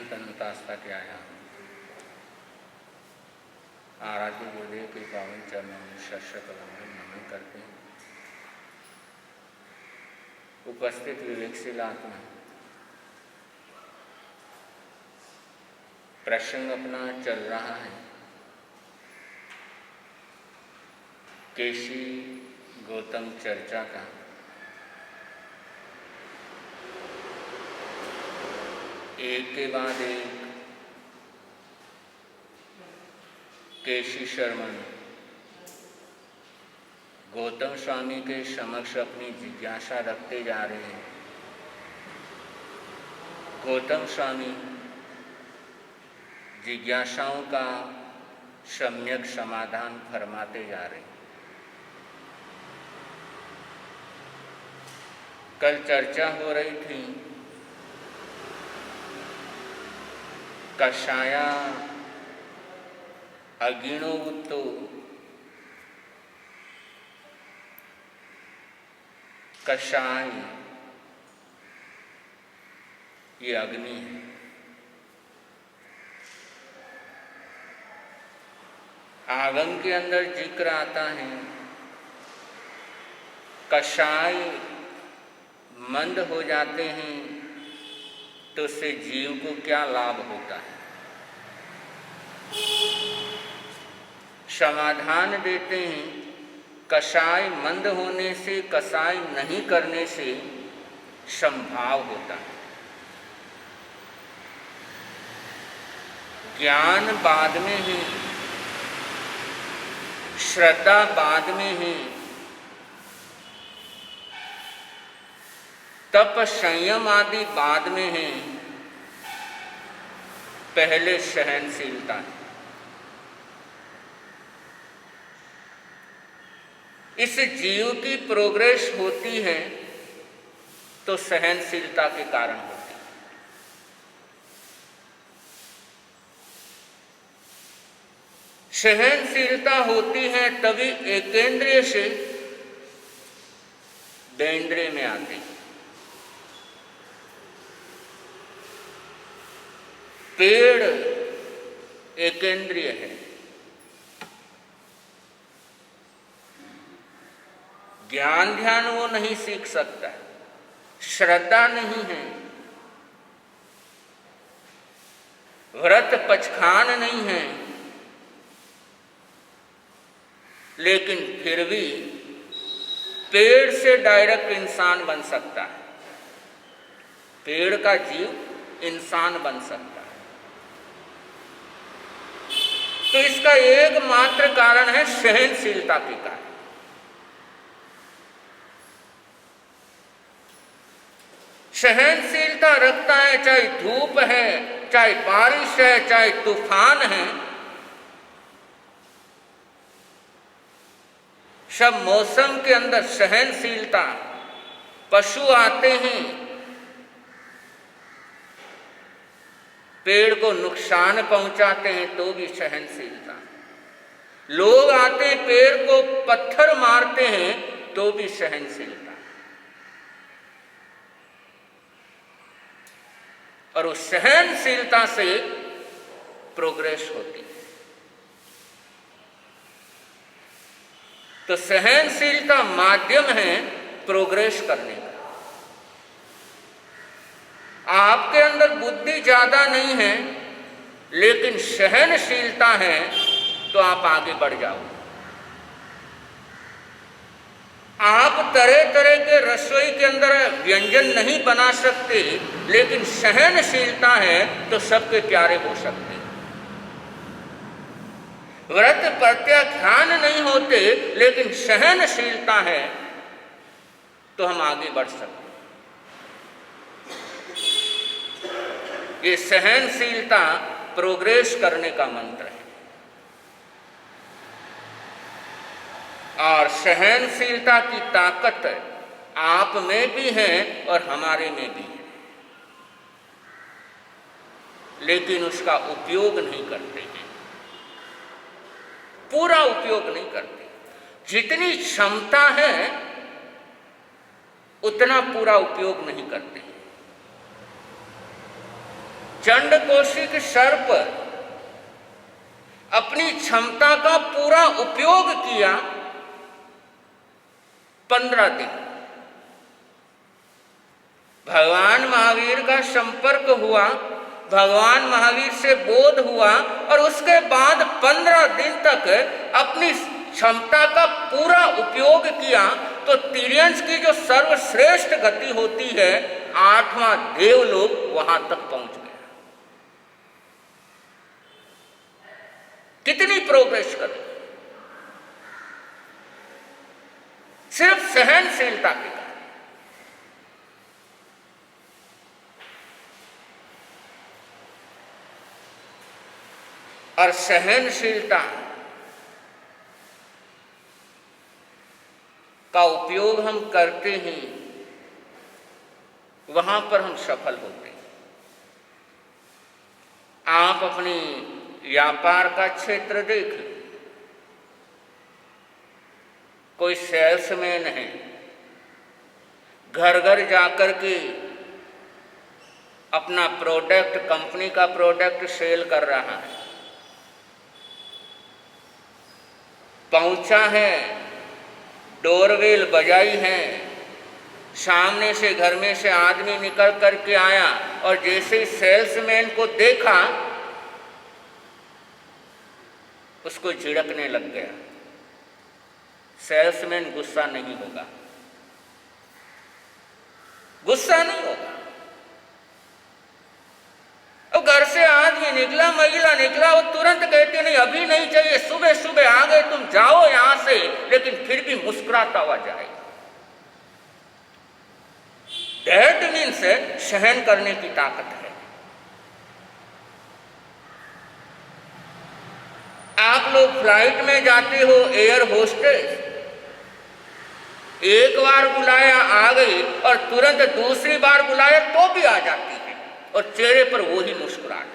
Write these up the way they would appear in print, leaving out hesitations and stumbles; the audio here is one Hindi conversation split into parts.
अनंत अनंतास्ता के आया आराध्य गुरुदेव के पावन चरणों में शत नमन करते हैं। उपस्थित विवेकशील आत्मा प्रसंग अपना चल रहा है केशी गौतम चर्चा का। एक के बाद एक केशी शर्मा गौतम स्वामी के समक्ष अपनी जिज्ञासा रखते जा रहे हैं। गौतम स्वामी जिज्ञासाओं का सम्यक समाधान फरमाते जा रहे हैं। कल चर्चा हो रही थी कषाया अगिणोवुत्तो कषाय ये अग्नि है। आगम के अंदर जिक्र आता है कषाय मंद हो जाते हैं तो उससे जीव को क्या लाभ होता है। समाधान देते हैं कषाय मंद होने से कषाय नहीं करने से संभाव होता है। ज्ञान बाद में है, श्रद्धा बाद में है, तप संयम आदि बाद में है, पहले सहनशीलता है। इस जीव की प्रोग्रेस होती है तो सहनशीलता के कारण होती है। सहनशीलता होती है तभी एकेंद्रिय से देन्द्रिय में आती है। पेड़ एकेंद्रिय है, ज्ञान ध्यान वो नहीं सीख सकता, श्रद्धा नहीं है, व्रत पचखान नहीं है, लेकिन फिर भी पेड़ से डायरेक्ट इंसान बन सकता है। पेड़ का जीव इंसान बन सकता है। तो इसका एकमात्र कारण है सहनशीलता के कारण। सहनशीलता रखता है, चाहे धूप है, चाहे बारिश है, चाहे तूफान है, सब मौसम के अंदर सहनशीलता। पशु आते हैं, पेड़ को नुकसान पहुंचाते हैं तो भी सहनशीलता। लोग आते हैं, पेड़ को पत्थर मारते हैं तो भी सहनशीलता। और उस सहनशीलता से प्रोग्रेस होती है। तो सहनशीलता माध्यम है प्रोग्रेस करने का। आपके अंदर बुद्धि ज्यादा नहीं है लेकिन सहनशीलता है तो आप आगे बढ़ जाओ। आप तरह तरह के रसोई के अंदर व्यंजन नहीं बना सकते लेकिन सहनशीलता है तो सबके प्यारे हो सकते। व्रत प्रत्याख्यान नहीं होते लेकिन सहनशीलता है तो हम आगे बढ़ सकते। ये सहनशीलता प्रोग्रेस करने का मंत्र है। और सहनशीलता की ताकत आप में भी है और हमारे में भी है, लेकिन उसका उपयोग नहीं करते हैं, पूरा उपयोग नहीं करते। जितनी क्षमता है उतना पूरा उपयोग नहीं करते। चंडकोशिक सर्प अपनी क्षमता का पूरा उपयोग किया 15 दिन। भगवान महावीर का संपर्क हुआ, भगवान महावीर से बोध हुआ और उसके बाद 15 दिन तक अपनी क्षमता का पूरा उपयोग किया तो तिर्यंश की जो सर्वश्रेष्ठ गति होती है 8वां देवलोक वहां तक पहुंच गया। कितनी प्रोग्रेस कर, सिर्फ सहनशीलता के कारण। और सहनशीलता का उपयोग हम करते हैं, वहां पर हम सफल होते हैं। आप अपनी व्यापार का क्षेत्र देखें, कोई सेल्समैन है, घर घर जाकर के अपना प्रोडक्ट, कंपनी का प्रोडक्ट सेल कर रहा है। पहुंचा है, डोरबेल बजाई है, सामने से घर में से आदमी निकल करके आया और जैसे ही सेल्समैन को देखा उसको झिड़कने लग गया। सेल्समैन गुस्सा नहीं होगा, गुस्सा नहीं होगा। और घर से आदमी निकला, महिला निकला, वो तुरंत कहते नहीं अभी नहीं चाहिए, सुबह सुबह आ गए, तुम जाओ यहां से, लेकिन फिर भी मुस्कुराता हुआ जाएगा। दैट मीन्स सहन करने की ताकत है। आप लोग फ्लाइट में जाते हो, एयर होस्टेस एक बार बुलाया आ गई और तुरंत दूसरी बार बुलाया तो भी आ जाती है और चेहरे पर वही मुस्कुराहट,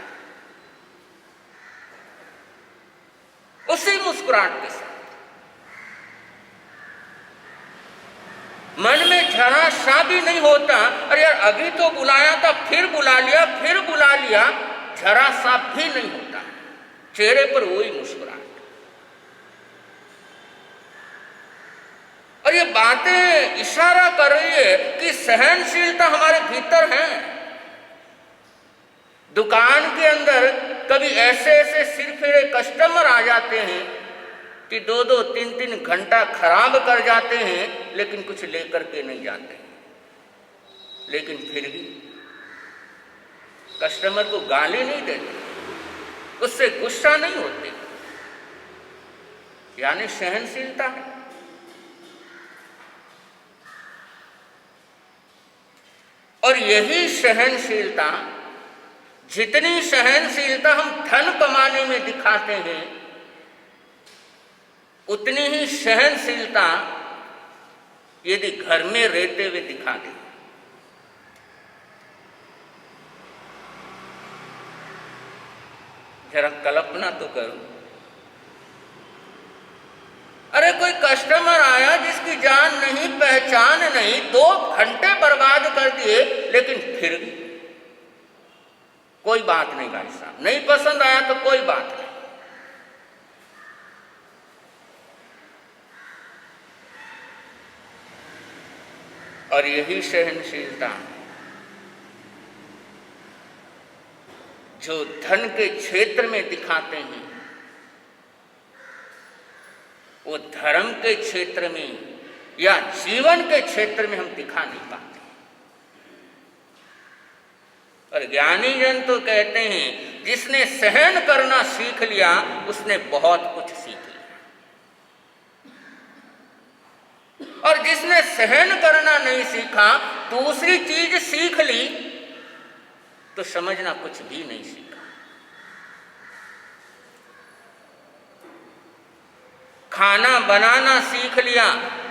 उसी मुस्कुराहट के साथ मन में जरा सा भी नहीं होता अरे यार अभी तो बुलाया था, फिर बुला लिया, फिर बुला लिया, जरा सा भी नहीं होता, चेहरे पर वही मुस्कुराहट। और ये बातें इशारा कर रही है कि सहनशीलता हमारे भीतर है। दुकान के अंदर कभी ऐसे ऐसे सिरफिरे कस्टमर आ जाते हैं कि 2-2, 3-3 घंटा खराब कर जाते हैं, लेकिन कुछ लेकर के नहीं जाते। लेकिन फिर भी कस्टमर को गाली नहीं देते, उससे गुस्सा नहीं होते, यानी सहनशीलता है। और यही सहनशीलता, जितनी सहनशीलता हम धन कमाने में दिखाते हैं, उतनी ही सहनशीलता यदि घर में रहते हुए दिखा दें। जरा कल्पना तो करो, अरे कोई कस्टमर आया जिसकी जान नहीं पहचान नहीं, 2 घंटे बर्बाद कर दिए, लेकिन फिर भी कोई बात नहीं भाई साहब, नहीं पसंद आया तो कोई बात नहीं। और यही सहनशीलता जो धन के क्षेत्र में दिखाते हैं, वो धर्म के क्षेत्र में या जीवन के क्षेत्र में हम दिखा नहीं पाते। और ज्ञानी जन तो कहते हैं जिसने सहन करना सीख लिया उसने बहुत कुछ सीख लिया, और जिसने सहन करना नहीं सीखा, दूसरी चीज सीख ली, तो समझना कुछ भी नहीं सीखा। खाना बनाना सीख लिया,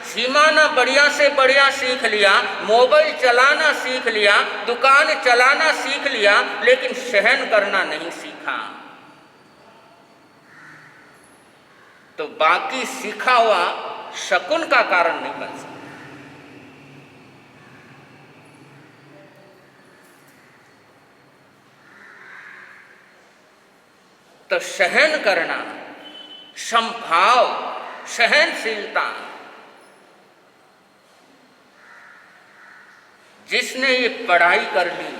सीमाना बढ़िया से बढ़िया सीख लिया, मोबाइल चलाना सीख लिया, दुकान चलाना सीख लिया, लेकिन सहन करना नहीं सीखा, तो बाकी सीखा हुआ शकुन का कारण नहीं बन सकता। तो सहन करना, संभाव, सहनशीलता, जिसने ये पढ़ाई कर ली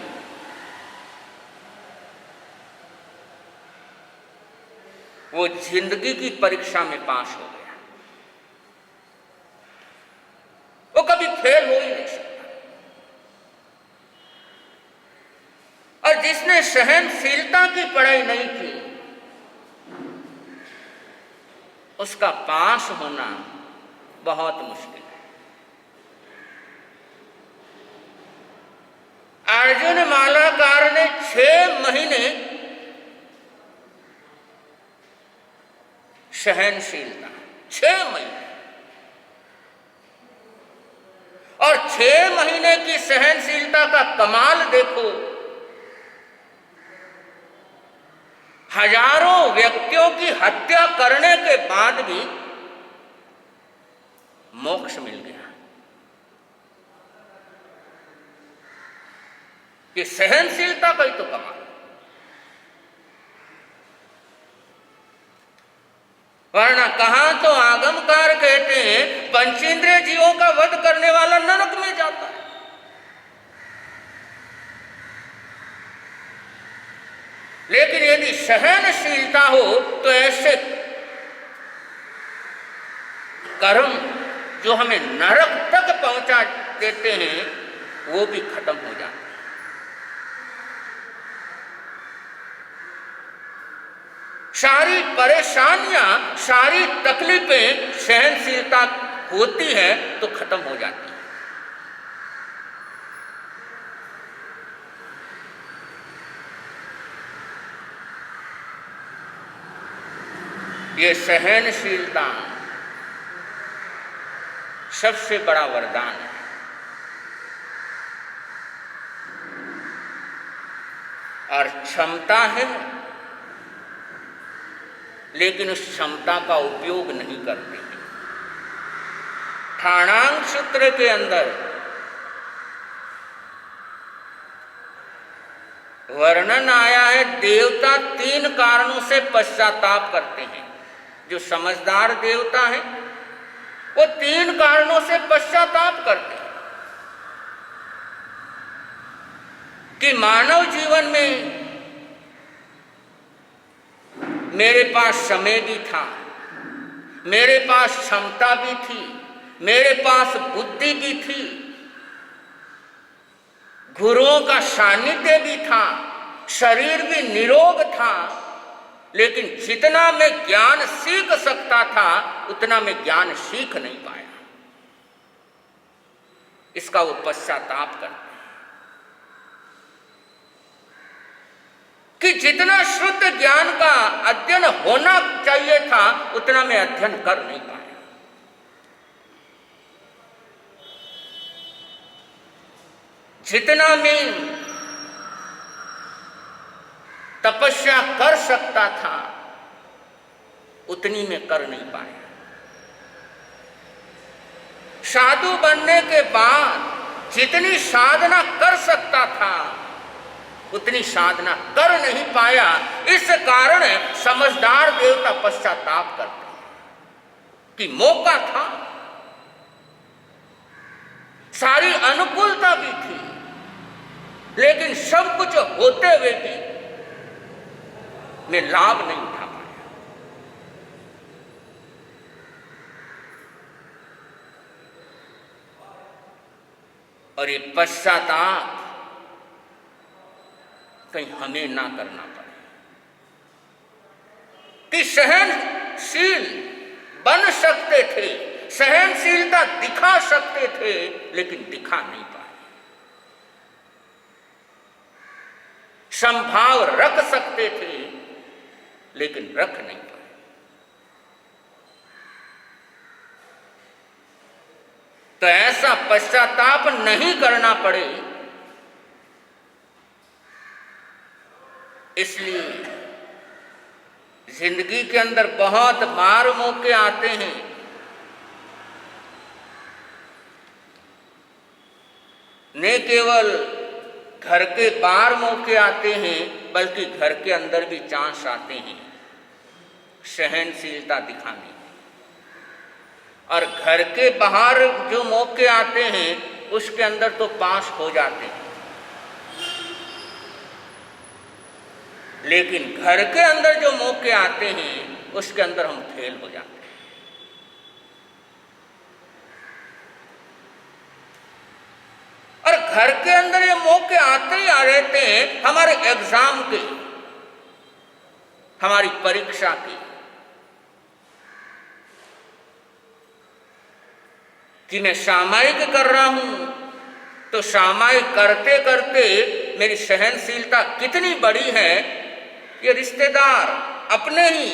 वो जिंदगी की परीक्षा में पास हो गया, वो कभी फेल हो ही नहीं सकता। और जिसने सहनशीलता की पढ़ाई नहीं की उसका पास होना बहुत मुश्किल है। अर्जुन मालाकार ने 6 महीने सहनशीलता, 6 महीने, और 6 महीने की सहनशीलता का कमाल देखो, हजारों व्यक्तियों की हत्या करने के बाद भी मोक्ष मिल गया। कि सहनशीलता का ही तो कमाल। वरना कहां तो आगमकार कहते हैं पंचेंद्रिय जीवों का वध करने वाला नरक में जाता है। लेकिन यदि सहनशीलता हो तो ऐसे कर्म जो हमें नरक तक पहुंचा देते हैं वो भी खत्म हो जाते हैं। सारी परेशानियां, सारी तकलीफें सहनशीलता होती है तो खत्म हो जाती है। ये सहनशीलता सबसे बड़ा वरदान है। और क्षमता है लेकिन उस क्षमता का उपयोग नहीं करते। ठाणांग सूत्र के अंदर वर्णन आया है, देवता 3 कारणों से पश्चाताप करते हैं। जो समझदार देवता है वो 3 कारणों से पश्चाताप करते हैं कि मानव जीवन में मेरे पास समय भी था, मेरे पास क्षमता भी थी, मेरे पास बुद्धि भी थी, गुरुओं का सानिध्य भी था, शरीर भी निरोग था, लेकिन जितना मैं ज्ञान सीख सकता था उतना मैं ज्ञान सीख नहीं पाया। इसका वो पश्चाताप करते हैं कि जितना शुद्ध ज्ञान का अध्ययन होना चाहिए था उतना मैं अध्ययन कर नहीं पाया। जितना मैं तपस्या कर सकता था उतनी मैं कर नहीं पाया। साधु बनने के बाद जितनी साधना कर सकता था उतनी साधना कर नहीं पाया। इस कारण समझदार देवता पश्चाताप करते हैं कि मौका था, सारी अनुकूलता भी थी, लेकिन सब कुछ होते हुए भी मैं लाभ नहीं उठा पाया। और ये पश्चाताप कहीं हमें ना करना पड़े कि सहनशील बन सकते थे, सहनशीलता दिखा सकते थे, लेकिन दिखा नहीं पाए। संभाव रख सकते थे लेकिन रख नहीं पाए। तो ऐसा पश्चाताप नहीं करना पड़े इसलिए जिंदगी के अंदर बहुत बार मौके आते हैं न केवल घर के बाहर मौके आते हैं बल्कि घर के अंदर भी चांस आते हैं सहनशीलता दिखानी है। और घर के बाहर जो मौके आते हैं उसके अंदर तो पास हो जाते हैं, लेकिन घर के अंदर जो मौके आते हैं उसके अंदर हम फेल हो जाते हैं। और घर के अंदर ये मौके आते ही आ रहते हैं हमारे एग्जाम के, हमारी परीक्षा की, कि मैं सामायिक कर रहा हूं तो सामायिक करते करते मेरी सहनशीलता कितनी बड़ी है। ये रिश्तेदार अपने ही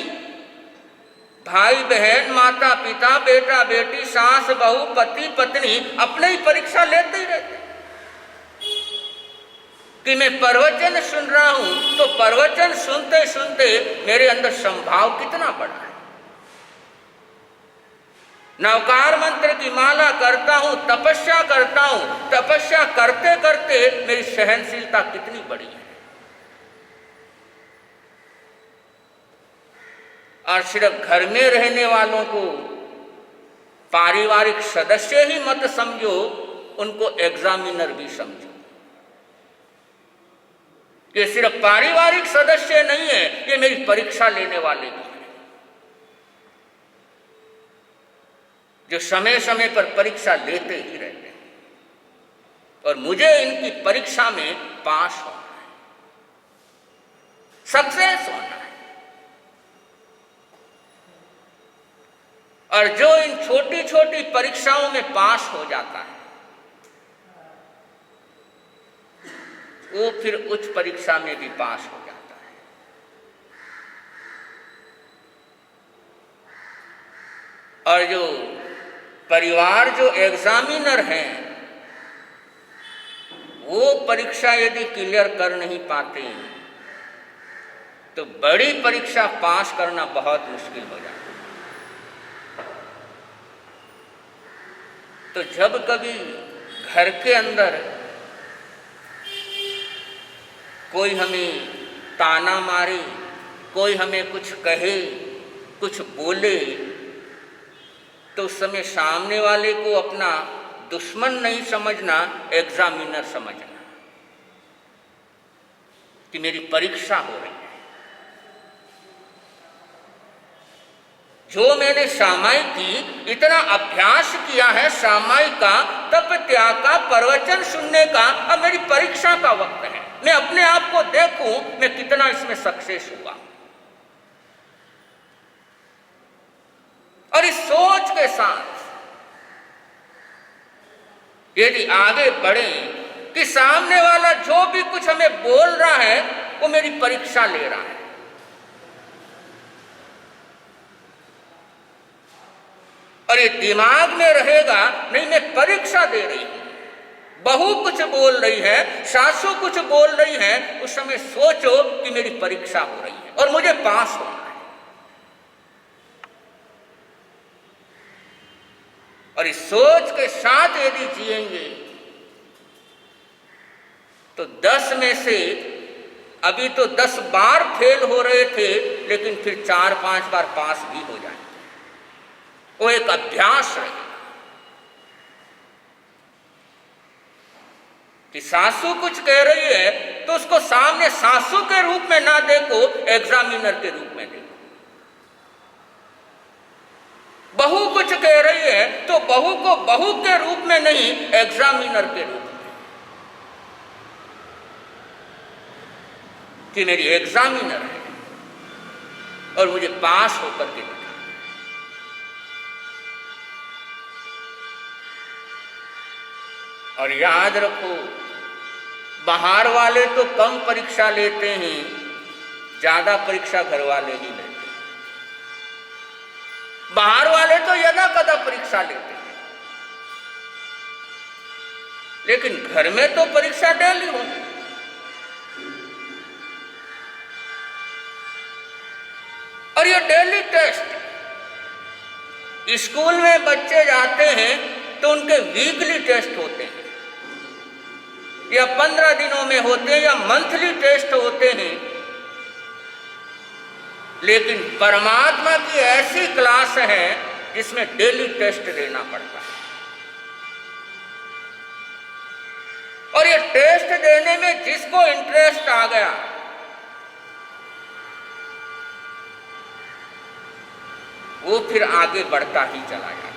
भाई बहन, माता पिता, बेटा बेटी, सास बहू, पति पत्नी अपने ही परीक्षा लेते ही रहते कि मैं प्रवचन सुन रहा हूं तो प्रवचन सुनते सुनते मेरे अंदर संभाव कितना बढ़ा है। नवकार मंत्र की माला करता हूं, तपस्या करता हूं, तपस्या करते करते मेरी सहनशीलता कितनी बड़ी है। और सिर्फ घर में रहने वालों को पारिवारिक सदस्य ही मत समझो, उनको एग्जामिनर भी समझो। ये सिर्फ पारिवारिक सदस्य नहीं है, ये मेरी परीक्षा लेने वाले भी हैं, जो समय समय पर परीक्षा लेते ही रहते हैं। और मुझे इनकी परीक्षा में पास होना है, सक्सेस होना है। और जो इन छोटी छोटी परीक्षाओं में पास हो जाता है वो फिर उच्च परीक्षा में भी पास हो जाता है। और जो परिवार जो एग्जामिनर हैं वो परीक्षा यदि क्लियर कर नहीं पाते तो बड़ी परीक्षा पास करना बहुत मुश्किल हो जाता है। तो जब कभी घर के अंदर कोई हमें ताना मारे, कोई हमें कुछ कहे, कुछ बोले, तो उस समय सामने वाले को अपना दुश्मन नहीं समझना, एग्जामिनर समझना कि मेरी परीक्षा हो रही है। जो मैंने सामायिक की, इतना अभ्यास किया है सामायिक का, तप त्याग का, प्रवचन सुनने का, अब मेरी परीक्षा का वक्त है। मैं अपने आप को देखूं मैं कितना इसमें सक्सेस हुआ। और इस सोच के साथ यदि आगे बढ़े कि सामने वाला जो भी कुछ हमें बोल रहा है वो मेरी परीक्षा ले रहा है, और ये दिमाग में रहेगा नहीं मैं परीक्षा दे रही हूं, बहू कुछ बोल रही है, सासू कुछ बोल रही है, उस समय सोचो कि मेरी परीक्षा हो रही है और मुझे पास होना है। और इस सोच के साथ यदि जिएंगे तो 10 में से अभी तो 10 बार फेल हो रहे थे, लेकिन फिर 4-5 बार पास भी हो जाए। वो एक अभ्यास रहेगा कि सासू कुछ कह रही है तो उसको सामने सासू के रूप में ना देखो, एग्जामिनर के रूप में देखो। बहू कुछ कह रही है तो बहू को बहू के रूप में नहीं, एग्जामिनर के रूप में, कि मेरी एग्जामिनर है और मुझे पास होकर के दिखा। और याद रखो, बाहर वाले तो कम परीक्षा लेते हैं, ज्यादा परीक्षा घर वाले ही लेते हैं। बाहर वाले तो यदा कदा परीक्षा लेते हैं, लेकिन घर में तो परीक्षा डेली होती। और ये डेली टेस्ट, स्कूल में बच्चे जाते हैं तो उनके वीकली टेस्ट होते हैं, या 15 दिनों में होते हैं, या मंथली टेस्ट होते हैं। लेकिन परमात्मा की ऐसी क्लास है जिसमें डेली टेस्ट देना पड़ता है, और ये टेस्ट देने में जिसको इंटरेस्ट आ गया वो फिर आगे बढ़ता ही चला जाता है।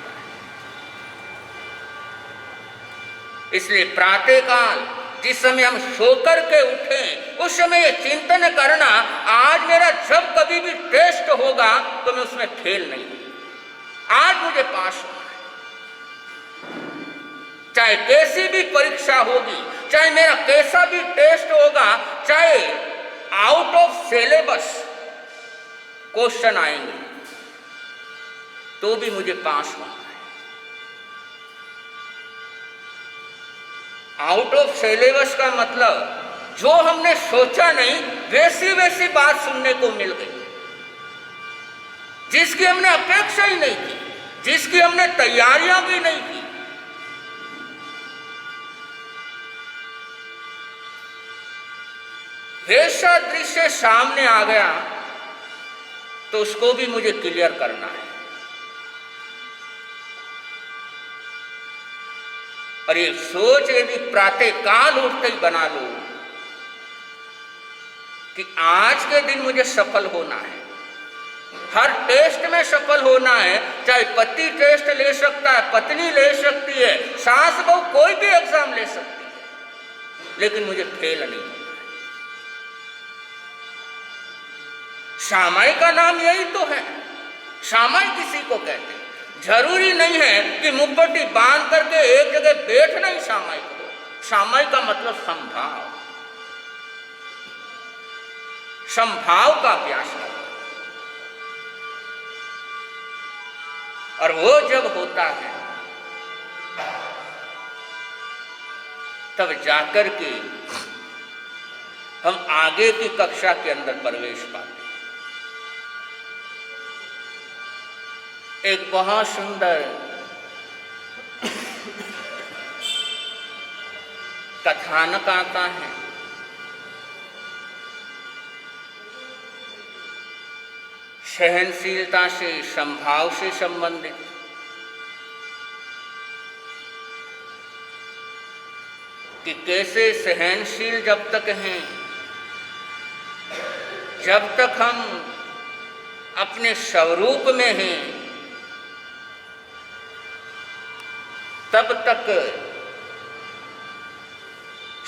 इसलिए प्रातःकाल जिस समय हम सोकर के उठें उस समय ये चिंतन करना, आज मेरा जब कभी भी टेस्ट होगा तो मैं उसमें फेल नहीं हूं, आज मुझे पास होना है। चाहे कैसी भी परीक्षा होगी, चाहे मेरा कैसा भी टेस्ट होगा, चाहे आउट ऑफ सिलेबस क्वेश्चन आएंगे तो भी मुझे पास होना है। आउट ऑफ सिलेबस का मतलब जो हमने सोचा नहीं वैसी वैसी बात सुनने को मिल गई, जिसकी हमने अपेक्षा ही नहीं की, जिसकी हमने तैयारियां भी नहीं की। वैसा दृश्य सामने आ गया तो उसको भी मुझे क्लियर करना है। और ये सोच यदि प्रातःकाल उठते ही बना लो कि आज के दिन मुझे सफल होना है, हर टेस्ट में सफल होना है, चाहे पति टेस्ट ले सकता है, पत्नी ले सकती है, सास बहू कोई भी एग्जाम ले सकती है, लेकिन मुझे फेल नहीं होना है। सामाई का नाम यही तो है, सामाई किसी को कहते हैं। जरूरी नहीं है कि मुखपट्टी बांध करके एक जगह बैठना ही सामाई को। सामाई का मतलब संभाव, संभाव का अभ्यास करना। और वो जब होता है तब जाकर के हम आगे की कक्षा के अंदर प्रवेश पाते हैं। एक बहुत सुंदर कथानक आता है, सहनशीलता से, संभाव से संबंधित। कि कैसे सहनशील जब तक हैं, जब तक हम अपने स्वरूप में हैं तब तक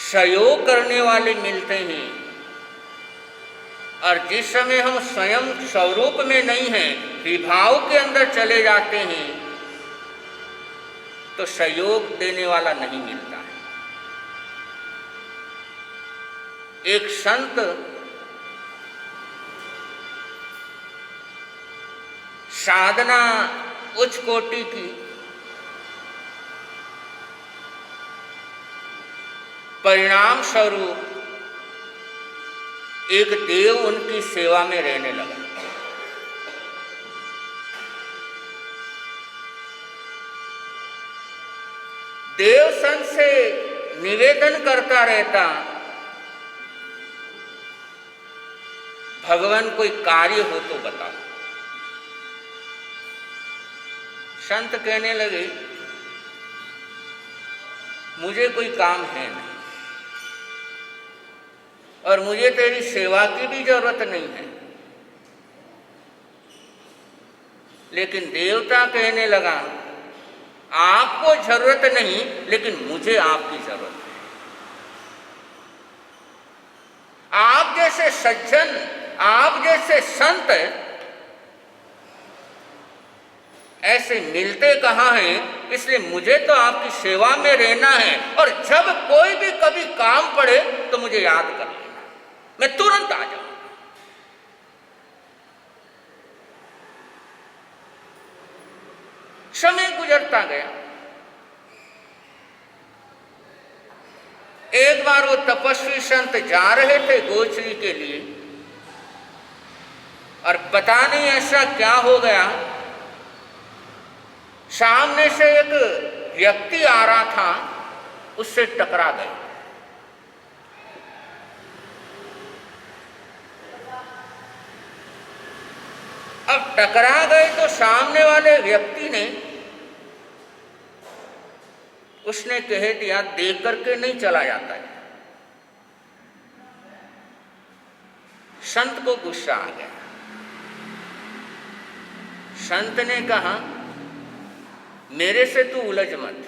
सहयोग करने वाले मिलते हैं, और जिस समय हम स्वयं स्वरूप में नहीं हैं, विभाव के अंदर चले जाते हैं तो सहयोग देने वाला नहीं मिलता है। एक संत साधना उच्च कोटि की, परिणाम स्वरूप एक देव उनकी सेवा में रहने लगा। देव संत से निवेदन करता रहता, भगवान कोई कार्य हो तो बताओ। संत कहने लगे मुझे कोई काम है नहीं, और मुझे तेरी सेवा की भी जरूरत नहीं है। लेकिन देवता कहने लगा आपको जरूरत नहीं, लेकिन मुझे आपकी जरूरत है। आप जैसे सज्जन, आप जैसे संत ऐसे मिलते कहाँ हैं, इसलिए मुझे तो आपकी सेवा में रहना है, और जब कोई भी कभी काम पड़े तो मुझे याद कर लेना, मैं तुरंत आ जाऊंगा। समय गुजरता गया। एक बार वो तपस्वी संत जा रहे थे गोचरी के लिए, और पता नहीं ऐसा क्या हो गया, सामने से एक व्यक्ति आ रहा था, उससे टकरा गए। अब टकरा गए तो सामने वाले व्यक्ति ने उसने कह दिया, देख करके नहीं चला जाता है। संत को गुस्सा आ गया। संत ने कहा, मेरे से तू उलझ मत,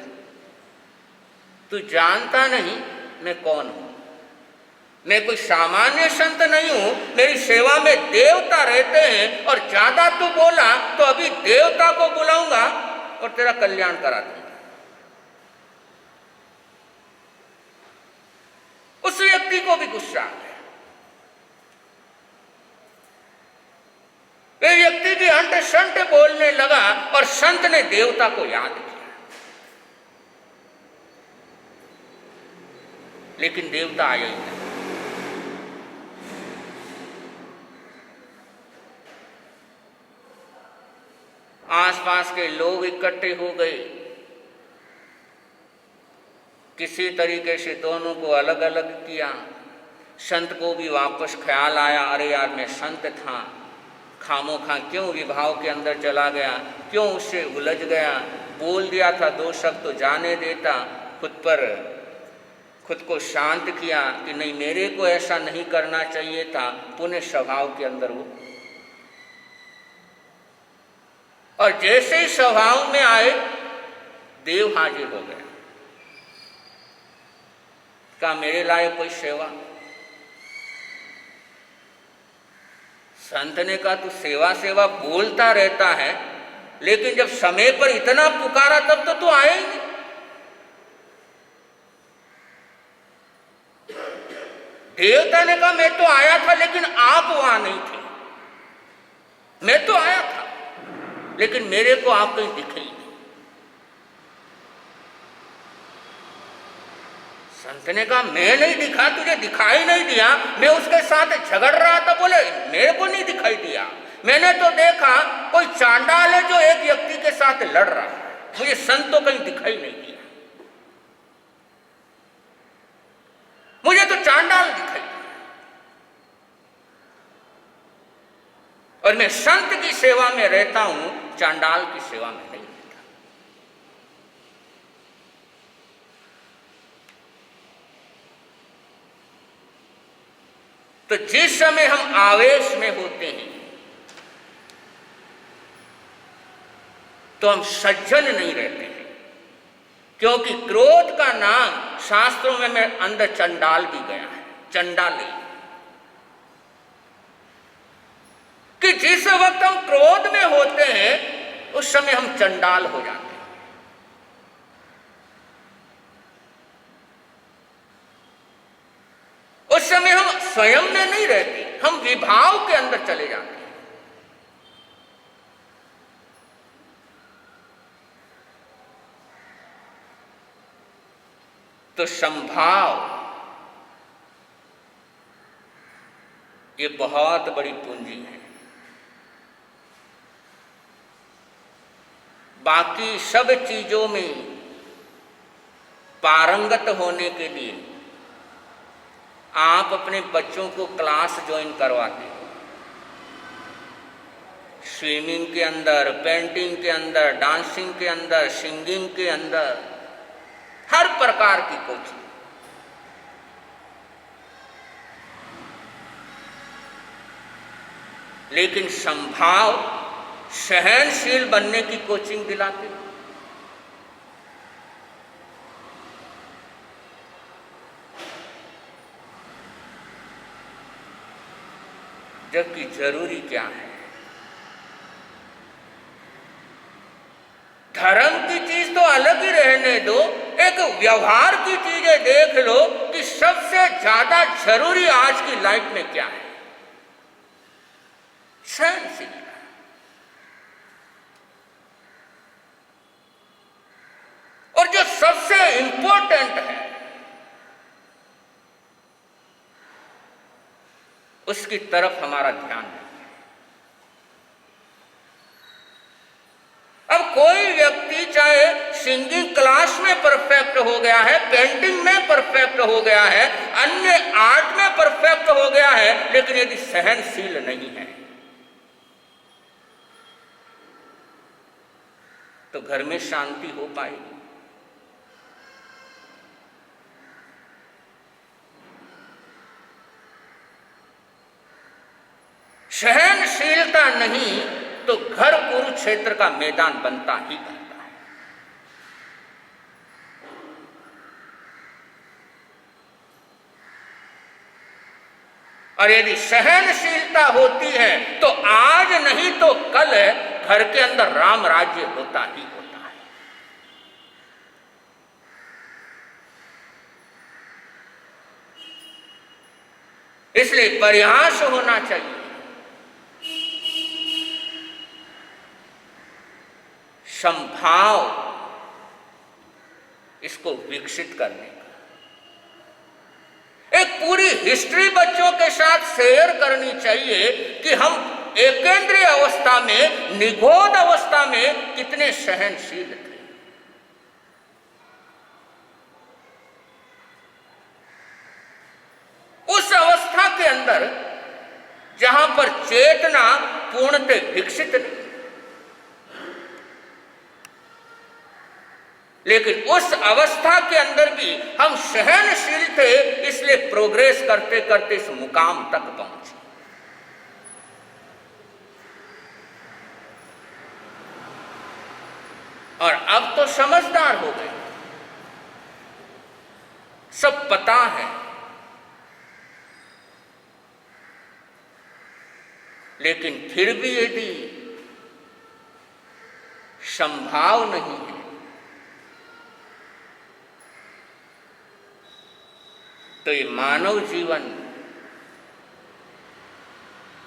तू जानता नहीं मैं कौन हूं। मैं कोई सामान्य संत नहीं हूं, मेरी सेवा में देवता रहते हैं, और ज्यादा तू बोला तो अभी देवता को बुलाऊंगा और तेरा कल्याण करा दूंगा। उस व्यक्ति को भी गुस्सा आ गया। वे व्यक्ति भी अंट संट बोलने लगा और संत ने देवता को याद किया, लेकिन देवता आया ही नहीं। आसपास के लोग इकट्ठे हो गए। किसी तरीके से दोनों को अलग अलग किया। संत को भी वापस ख्याल आया, अरे यार मैं संत था, खामोखा क्यों विभाव के अंदर चला गया, क्यों उससे उलझ गया। बोल दिया था दो शब्द तो जाने देता, खुद को शांत किया कि नहीं मेरे को ऐसा नहीं करना चाहिए था। पुनः स्वभाव के अंदर वो, और जैसे ही स्वभाव में आए देव हाजिर हो गया। कहा, मेरे लायक कोई सेवा। संत ने कहा, तू सेवा सेवा बोलता रहता है, लेकिन जब समय पर इतना पुकारा तब तो तू आया ही नहीं। देवता ने कहा, मैं तो आया था लेकिन आप वहां नहीं थे। मैं तो आया था लेकिन मेरे को आप कहीं दिखे ही नहीं। संत ने कहा, मैं नहीं दिखा, तुझे दिखाई नहीं दिया, मैं उसके साथ झगड़ रहा था। बोले, मेरे को नहीं दिखाई दिया, मैंने तो देखा कोई चांडाल है जो एक व्यक्ति के साथ लड़ रहा है, मुझे संत तो कहीं दिखाई नहीं दिया, मुझे तो चांडाल दिखाई दिया। और मैं संत की सेवा में रहता हूं, चांडाल की सेवा में नहीं रहता। तो जिस समय हम आवेश में होते हैं तो हम सज्जन नहीं रहते हैं, क्योंकि क्रोध का नाम शास्त्रों में अंदर चंडाल भी गया है, चंडाली। कि जिस वक्त हम क्रोध में होते हैं उस समय हम चंडाल हो जाते हैं। उस समय हम स्वयं में नहीं रहते, हम विभाव के अंदर चले जाते हैं। तो संभाव ये बहुत बड़ी पूंजी है। बाकी सब चीजों में पारंगत होने के लिए आप अपने बच्चों को क्लास ज्वाइन करवाते हो, स्विमिंग के अंदर, पेंटिंग के अंदर, डांसिंग के अंदर, सिंगिंग के अंदर, हर प्रकार की कोचिंग। लेकिन संभाव, सहनशील बनने की कोचिंग दिलाते हो। जबकि जरूरी क्या है? धर्म की चीज तो अलग ही रहने दो, एक व्यवहार की चीजें देख लो कि सबसे ज्यादा जरूरी आज की लाइफ में क्या है? सहनशीलता। और जो सबसे इंपॉर्टेंट है उसकी तरफ हमारा ध्यान है। अब कोई व्यक्ति चाहे सिंगिंग क्लास में परफेक्ट हो गया है, पेंटिंग में परफेक्ट हो गया है, अन्य आर्ट में परफेक्ट हो गया है, लेकिन यदि सहनशील नहीं है तो घर में शांति हो पाएगी। सहनशीलता नहीं तो घर कुरुक्षेत्र का मैदान बनता ही बनता है। और यदि सहनशीलता होती है तो आज नहीं तो कल घर के अंदर राम राज्य होता ही होता है। इसलिए प्रयास होना चाहिए संभाव इसको विकसित करने का। एक पूरी हिस्ट्री बच्चों के साथ शेयर करनी चाहिए कि हम एकेंद्रीय अवस्था में, निगोद अवस्था में कितने सहनशील थे। उस अवस्था के अंदर जहां पर चेतना पूर्णतः विकसित नहीं, लेकिन उस अवस्था के अंदर भी हम सहनशील थे, इसलिए प्रोग्रेस करते करते इस मुकाम तक पहुंचे। और अब तो समझदार हो गए, सब पता है, लेकिन फिर भी यदि संभाव नहीं है तो ये मानव जीवन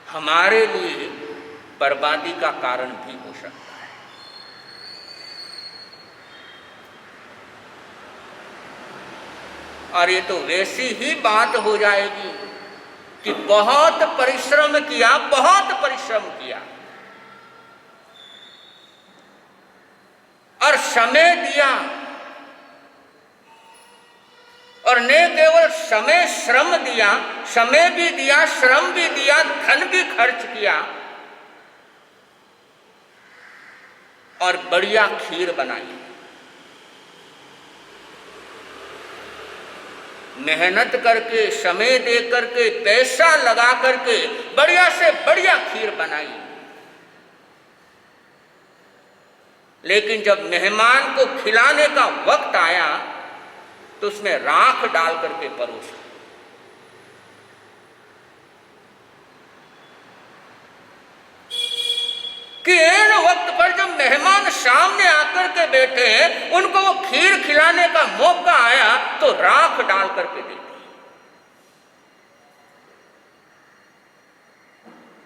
हमारे लिए बर्बादी का कारण भी हो सकता है। और ये तो वैसी ही बात हो जाएगी कि बहुत परिश्रम किया, बहुत परिश्रम किया और समय दिया, और ने केवल समय श्रम दिया, समय भी दिया, श्रम भी दिया, धन भी खर्च किया और बढ़िया खीर बनाई। मेहनत करके, समय दे करके, पैसा लगा करके बढ़िया से बढ़िया खीर बनाई, लेकिन जब मेहमान को खिलाने का वक्त आया तो उसमें राख डाल करके परोसा। कि इन वक्त पर जब मेहमान सामने आकर के बैठे हैं, उनको वो खीर खिलाने का मौका आया तो राख डाल करके दे दी।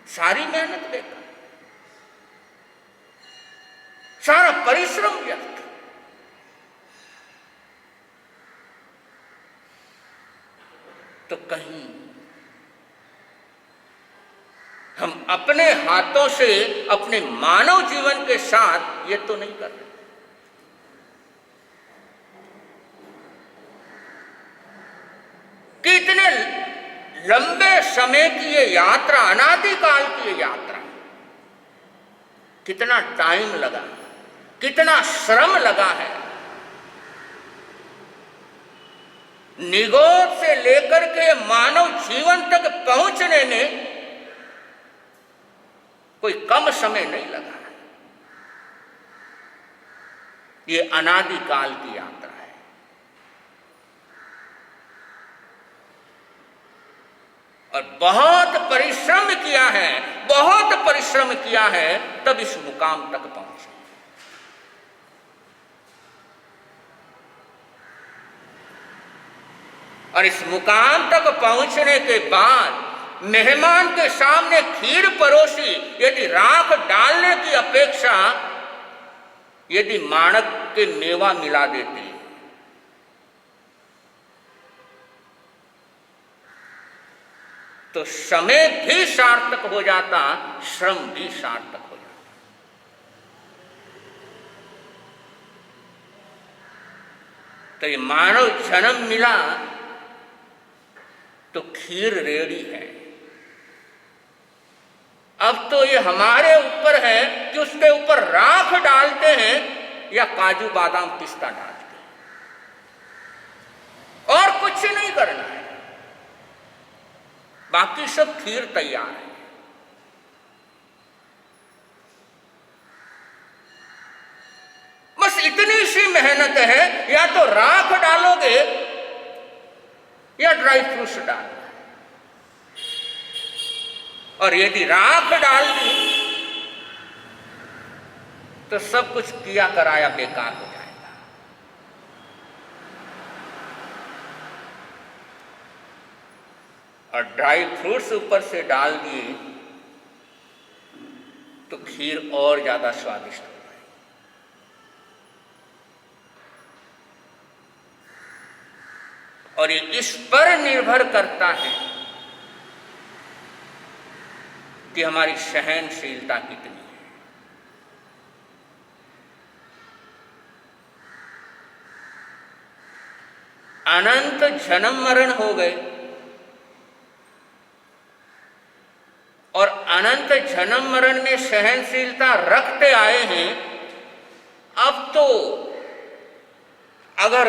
सारी मेहनत बेकार, सारा परिश्रम व्यर्थ। तो कहीं हम अपने हाथों से अपने मानव जीवन के साथ ये तो नहीं कर रहे कि इतने लंबे समय की ये यात्रा, अनादिकाल की ये यात्रा, कितना टाइम लगा, कितना श्रम लगा है। निगोद से लेकर के मानव जीवन तक पहुंचने में कोई कम समय नहीं लगा। ये अनादिकाल की यात्रा है। और बहुत परिश्रम किया है, बहुत परिश्रम किया है, तब इस मुकाम तक पहुंचे। और इस मुकाम तक पहुंचने के बाद मेहमान के सामने खीर परोसी, यदि राख डालने की अपेक्षा यदि माणक के मेवा मिला देते तो समय भी सार्थक हो जाता, श्रम भी सार्थक हो जाता। तो ये मानव जन्म मिला तो खीर रेडी है। अब तो ये हमारे ऊपर है कि उसके ऊपर राख डालते हैं या काजू बादाम पिस्ता डाल के, और कुछ नहीं करना है, बाकी सब खीर तैयार है। बस इतनी सी मेहनत है, या तो राख डालोगे या ड्राई फ्रूट्स डालना है। और यदि राख डाल दी तो सब कुछ किया कराया बेकार हो जाएगा। और ड्राई फ्रूट्स ऊपर से डाल दिए तो खीर और ज्यादा स्वादिष्ट हो जाएगी। और ये इस पर निर्भर करता है कि हमारी सहनशीलता कितनी है। अनंत जन्म मरण हो गए और अनंत जन्म मरण में सहनशीलता रखते आए हैं। अब तो अगर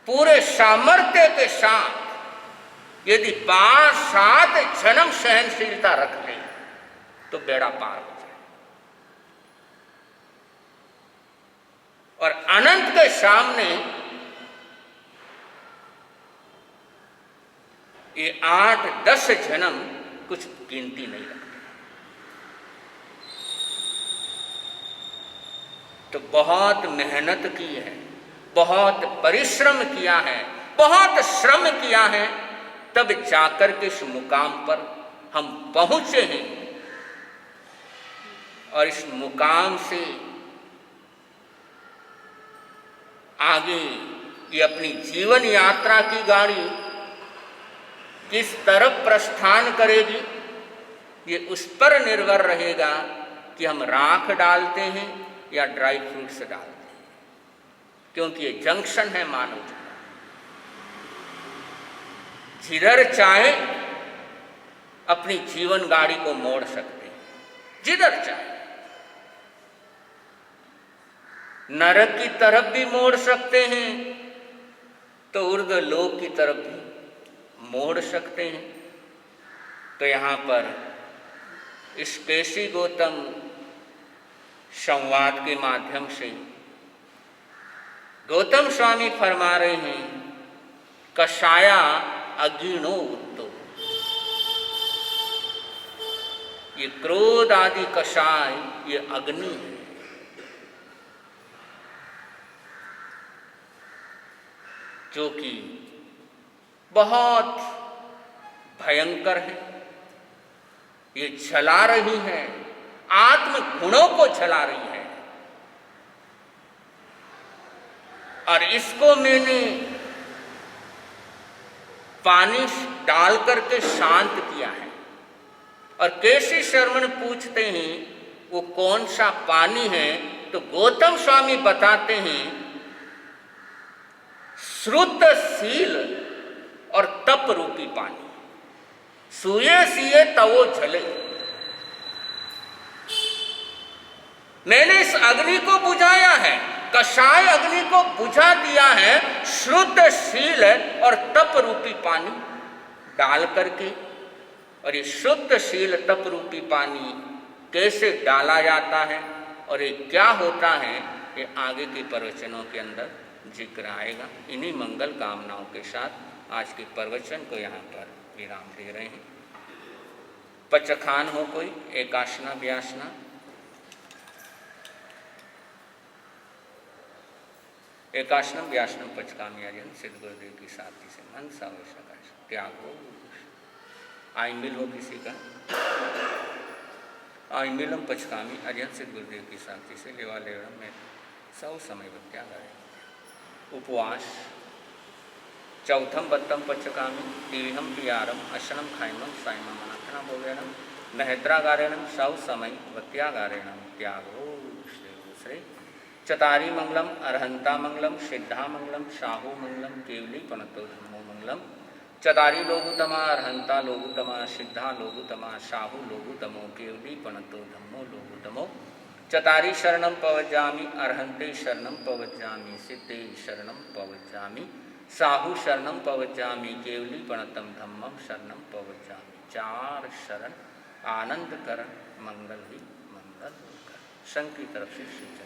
पूरे सामर्थ्य के साथ यदि 5-7 जन्म सहनशीलता रख लें तो बेड़ा पार हो जाए। और अनंत के सामने ये 8-10 जन्म कुछ गिनती नहीं रखते। तो बहुत मेहनत की है, बहुत परिश्रम किया है, बहुत श्रम किया है, तब जाकर के इस मुकाम पर हम पहुंचे हैं। और इस मुकाम से आगे ये अपनी जीवन यात्रा की गाड़ी किस तरफ प्रस्थान करेगी, ये उस पर निर्भर रहेगा कि हम राख डालते हैं या ड्राई फ्रूट्स डालते हैं। क्योंकि ये जंक्शन है मानव जीवन। जिधर चाहे अपनी जीवन गाड़ी को मोड़ सकते हैं, जिधर चाहे। नरक की तरफ भी मोड़ सकते हैं तो ऊर्ध्वलोक की तरफ भी मोड़ सकते हैं। तो यहाँ पर इस केसी गौतम संवाद के माध्यम से गौतम स्वामी फरमा रहे हैं, कषाया अग्निनो उत्तो। ये क्रोध आदि कषाय ये अग्नि है, जो कि बहुत भयंकर है। ये जला रही है, आत्म गुणों को जला रही है। और इसको मैंने पानी डाल करके शांत किया है। और केसी शर्मन पूछते हैं वो कौन सा पानी है, तो गौतम स्वामी बताते हैं श्रुतशील और तप रूपी पानी। सूये सिए तवो जले। मैंने इस अग्नि को बुझाया है, कषाय अग्नि को बुझा दिया है शुद्धशील और तप रूपी पानी डाल करके। और ये शुद्धशील तप रूपी पानी कैसे डाला जाता है और ये क्या होता है, ये आगे के प्रवचनों के अंदर जिक्र आएगा। इन्हीं मंगल कामनाओं के साथ आज के प्रवचन को यहाँ पर विराम दे रहे हैं। पचखान हो कोई एकासना व्यासना। एकासनम व्यासनम पचकाम्याजन सिद्ध गुरुदेव की साथी से मन सावेशा त्याग हो। आई मिल हो किसी का, आई मिलम पचकामी अजन सिद्ध गुरुदेव की साथी से लेवा लेवरम में सब समय त्याग है। उपवास चौथम बत्तम पचकामी तीर्णम पियारम अशनम खाइमम साइमम अनाथना भोगेणम महत्रागारेणम सब समय वत्यागारेणम त्यागो श्री चतारी मंगलम अरहंता मंगलम सिद्धा मंगलम शाहू मंगलम केवली पनतो धर्मो मंगलम। चतारी लोगुतमा अरहंता लोगुतमा सिद्धा लोगुतमा शाहू लोगुतमो केवली पनतो धम्मो लोगुतमो चतारी शरणम पवज्जामि, अर्हंते शरणम पवज्जामि, सिद्धे शरणम पवज्जामि, साहु शरणम पवज्जामि, केवली प्रणतम धम्मम शरणम पवज्जामि। 4 शरण आनंद करण मंगल ही मंगल कर। संघ की तरफ से सूचना।